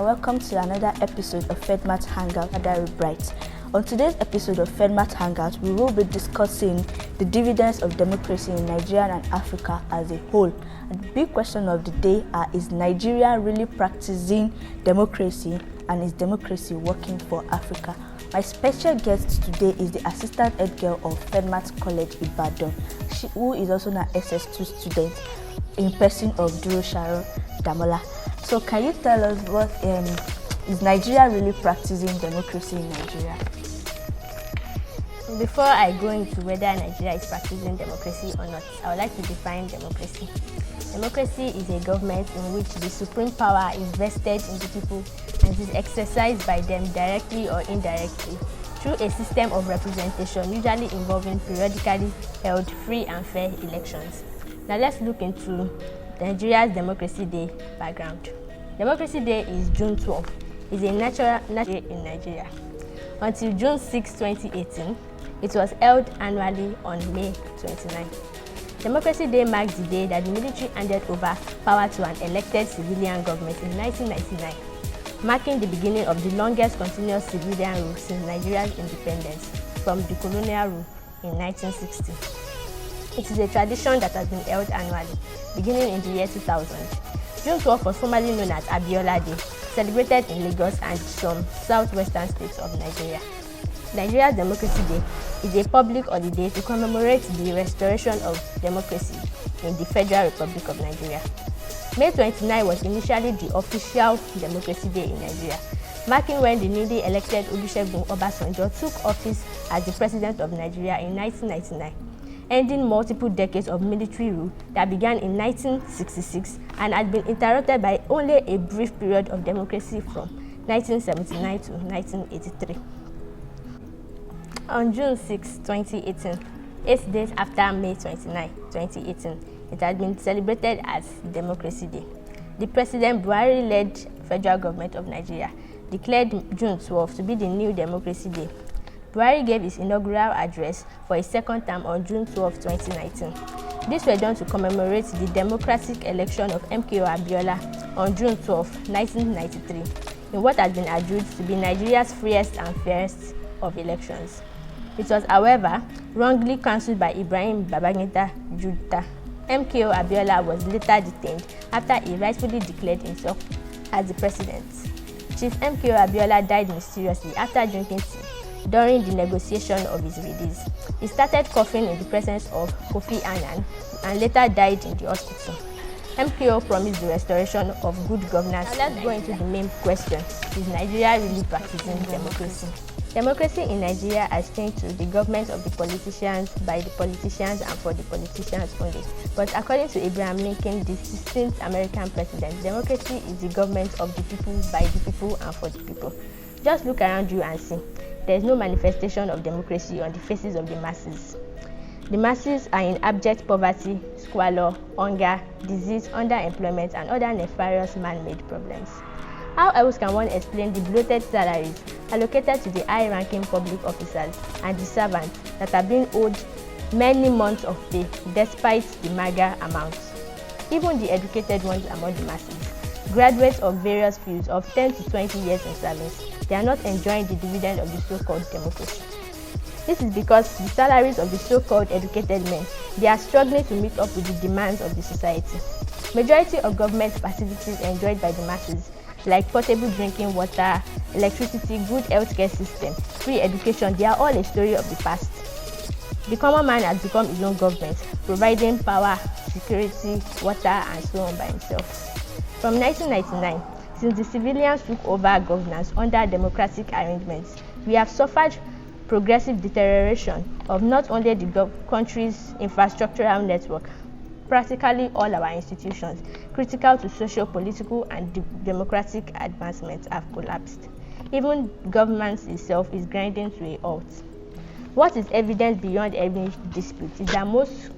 welcome to another episode of FedMat Hangout Diary Bright. On today's episode of FedMat Hangout, we will be discussing the dividends of democracy in Nigeria and Africa as a whole. And the big question of the day is Nigeria really practicing democracy, and is democracy working for Africa? My special guest today is the assistant head girl of FedMat College Ibadan, who is also an SS2 student in person of Duro Sharon Damola. So can you tell us what is Nigeria really practicing democracy in Nigeria? Before I go into whether Nigeria is practicing democracy or not, I would like to define democracy. Democracy is a government in which the supreme power is vested in the people and is exercised by them directly or indirectly through a system of representation, usually involving periodically held free and fair elections. Now let's look into Nigeria's Democracy Day background. Democracy Day is June 12. It's a natural day in Nigeria. Until June 6, 2018, it was held annually on May 29. Democracy Day marks the day that the military handed over power to an elected civilian government in 1999, marking the beginning of the longest continuous civilian rule since Nigeria's independence from the colonial rule in 1960. It is a tradition that has been held annually, beginning in the year 2000. June 12 was formerly known as Abiola Day, celebrated in Lagos and some southwestern states of Nigeria. Nigeria's Democracy Day is a public holiday to commemorate the restoration of democracy in the Federal Republic of Nigeria. May 29 was initially the official Democracy Day in Nigeria, marking when the newly elected Olusegun Obasanjo took office as the President of Nigeria in 1999. Ending multiple decades of military rule that began in 1966 and had been interrupted by only a brief period of democracy from 1979 to 1983. On June 6, 2018, 8 days after May 29, 2018, it had been celebrated as Democracy Day. The President Buhari-led federal government of Nigeria declared June 12 to be the new Democracy Day. Buhari gave his inaugural address for his second term on June 12, 2019. This was done to commemorate the democratic election of MKO Abiola on June 12, 1993, in what has been adjudged to be Nigeria's freest and fairest of elections. It was, however, wrongly cancelled by Ibrahim Babangida Junta. MKO Abiola was later detained after he rightfully declared himself as the president. Chief MKO Abiola died mysteriously after drinking tea during the negotiation of his release. He started coughing in the presence of Kofi Annan and later died in the hospital. MKO promised the restoration of good governance. Now let's go into the main question. Is Nigeria really practicing democracy? Democracy in Nigeria has changed to the government of the politicians, by the politicians, and for the politicians only. But according to Abraham Lincoln, the 16th American president, democracy is the government of the people, by the people, and for the people. Just look around you and see. There is no manifestation of democracy on the faces of the masses. The masses are in abject poverty, squalor, hunger, disease, underemployment, and other nefarious man-made problems. How else can one explain the bloated salaries allocated to the high-ranking public officers and the servants that are being owed many months of pay despite the mager amounts? Even the educated ones among the masses, graduates of various fields of 10 to 20 years in service, they are not enjoying the dividend of the so-called democracy. This is because the salaries of the so-called educated men, they are struggling to meet up with the demands of the society. Majority of government facilities enjoyed by the masses, like portable drinking water, electricity, good healthcare system, free education, they are all a story of the past. The common man has become his own government, providing power, security, water, and so on by himself. From 1999, since the civilians took over governance under democratic arrangements, we have suffered progressive deterioration of not only the country's infrastructural network, practically all our institutions, critical to socio-political and democratic advancement, have collapsed. Even government itself is grinding to a halt. What is evident beyond any dispute is that most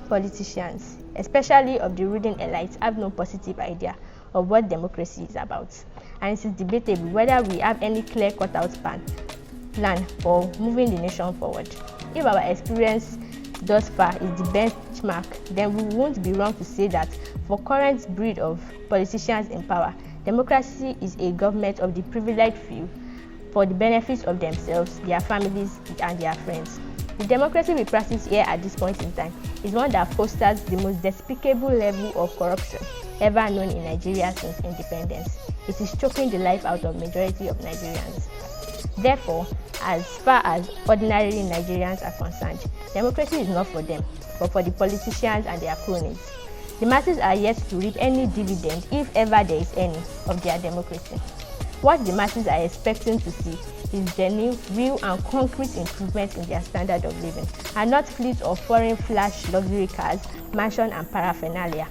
politicians, especially of the ruling elite, have no positive idea of what democracy is about, and it is debatable whether we have any clear-cut out plan for moving the nation forward. If our experience thus far is the benchmark, then we won't be wrong to say that for current breed of politicians in power, Democracy is a government of the privileged few for the benefits of themselves, their families, and their friends. The democracy we practice here at this point in time is one that fosters the most despicable level of corruption ever known in Nigeria since independence. It is choking the life out of majority of Nigerians. Therefore, as far as ordinary Nigerians are concerned, democracy is not for them, but for the politicians and their cronies. The masses are yet to reap any dividend, if ever there is any, of their democracy. What the masses are expecting to see is genuine, real and concrete improvements in their standard of living, and not fleets of foreign flash luxury cars, mansion and paraphernalia,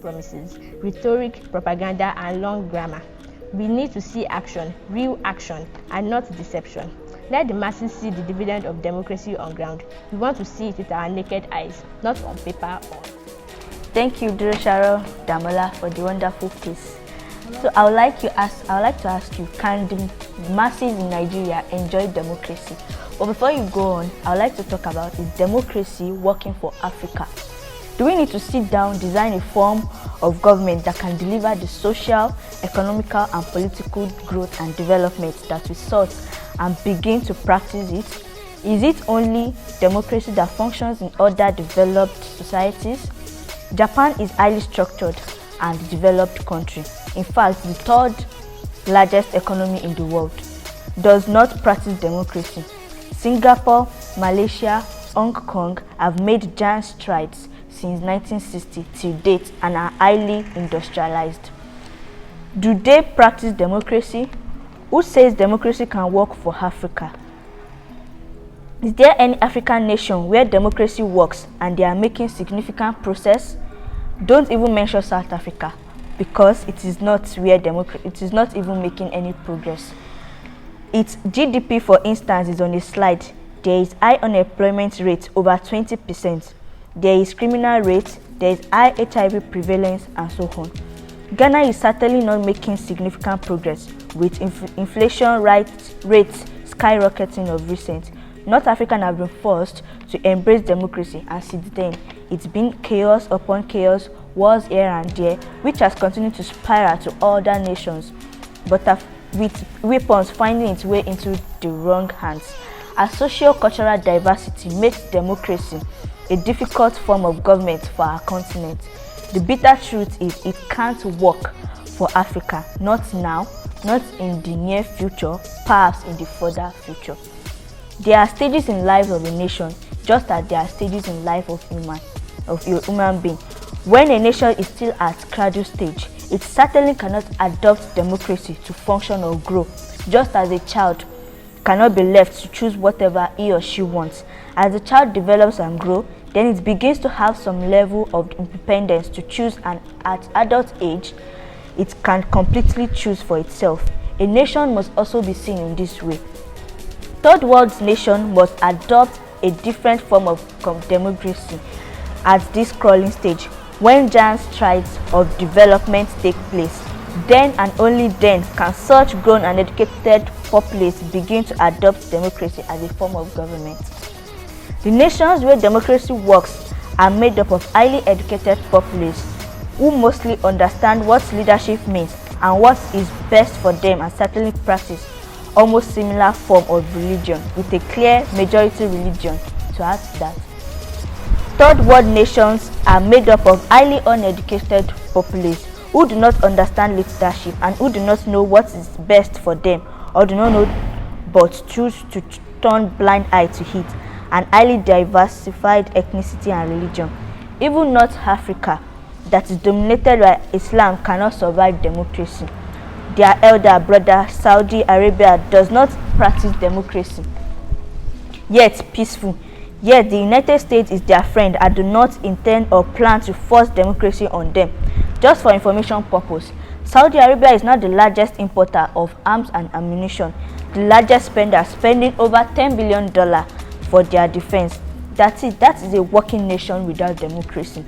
promises, rhetoric, propaganda and long grammar. We need to see action, real action, and not deception. Let the masses see the dividend of democracy on ground. We want to see it with our naked eyes, not on paper or. Thank you, Durosharo Damola, for the wonderful piece. So I would like to ask you, can the masses in Nigeria enjoy democracy? But before you go on, I would like to talk about, is democracy working for Africa? Do we need to sit down, design a form of government that can deliver the social, economical and political growth and development that we sought and begin to practice it? Is it only democracy that functions in other developed societies? Japan is highly structured and developed country. In fact, the third largest economy in the world, does not practice democracy. Singapore, Malaysia, Hong Kong have made giant strides since 1960 till date and are highly industrialized. Do they practice democracy? Who says democracy can work for Africa? Is there any African nation where democracy works and they are making significant progress? Don't even mention South Africa, because it is not where it is not even making any progress. Its GDP, for instance, is on a slide. There is high unemployment rate, over 20%. There is criminal rate, there is high HIV prevalence, and so on. Ghana is certainly not making significant progress, with inflation rates skyrocketing of recent. North Africa have been forced to embrace democracy, and since then, it's been chaos upon chaos, wars here and there, which has continued to spiral to other nations, but with weapons finding its way into the wrong hands. As socio-cultural diversity makes democracy a difficult form of government for our continent, the bitter truth is it can't work for Africa, not now, not in the near future, perhaps in the further future. There are stages in life of a nation, just as there are stages in life of a human being. When a nation is still at cradle stage, it certainly cannot adopt democracy to function or grow, just as a child cannot be left to choose whatever he or she wants. As the child develops and grows, then it begins to have some level of independence to choose, and at adult age, it can completely choose for itself. A nation must also be seen in this way. Third world nation must adopt a different form of democracy at this crawling stage. When giant strides of development take place, then and only then can such grown and educated populace begin to adopt democracy as a form of government. The nations where democracy works are made up of highly educated populace who mostly understand what leadership means and what is best for them, and certainly practice almost similar form of religion, with a clear majority religion to add to that. Third world nations are made up of highly uneducated populace who do not understand leadership and who do not know what is best for them, or do not know but choose to turn blind eye to it, and highly diversified ethnicity and religion. Even North Africa, that is dominated by Islam, cannot survive democracy. Their elder brother Saudi Arabia does not practice democracy, yet peaceful. Yet the United States is their friend and do not intend or plan to force democracy on them. Just for information purpose, Saudi Arabia is not the largest importer of arms and ammunition, the largest spender, spending over $10 billion for their defense. That is a working nation without democracy.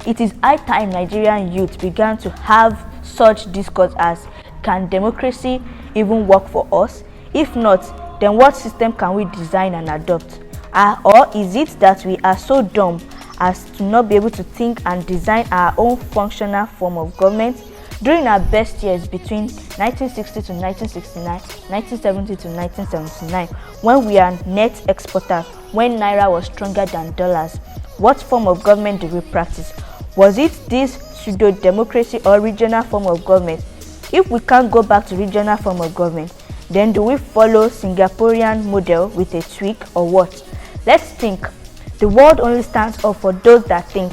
It is high time Nigerian youth began to have such discourse as, can democracy even work for us? If not, then what system can we design and adopt? Or is it that we are so dumb as to not be able to think and design our own functional form of government? During our best years between 1960 to 1969, 1970 to 1979, when we are net exporters, when Naira was stronger than dollars, what form of government did we practice? Was it this pseudo-democracy or regional form of government? If we can't go back to regional form of government, then do we follow Singaporean model with a tweak or what? Let's think. The world only stands up for those that think.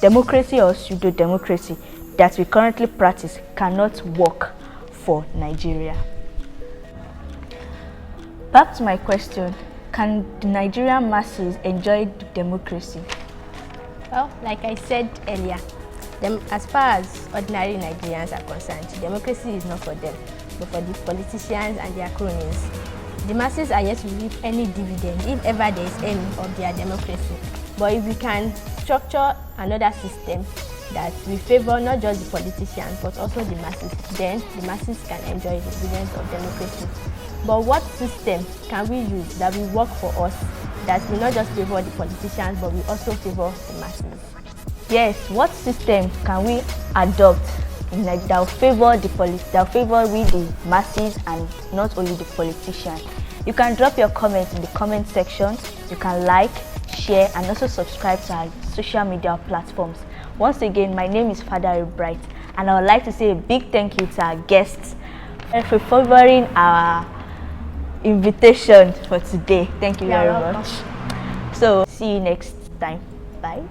Democracy or pseudo-democracy that we currently practice cannot work for Nigeria. Back to my question, can the Nigerian masses enjoy democracy? Well, like I said earlier, as far as ordinary Nigerians are concerned, democracy is not for them, but for the politicians and their cronies. The masses are yet to reap any dividend, if ever there is any, of their democracy. But if we can structure another system that will favor not just the politicians but also the masses, then the masses can enjoy the dividends of democracy. But what system can we use that will work for us, that will not just favor the politicians but will also favor the masses? Yes, what system can we adopt that will favor we the masses and not only the politicians? You can drop your comments in the comment section. You can like, share, and also subscribe to our social media platforms. Once again, my name is Father Bright, and I would like to say a big thank you to our guests for favoring our invitation for today. Thank you very much. So, see you next time. Bye.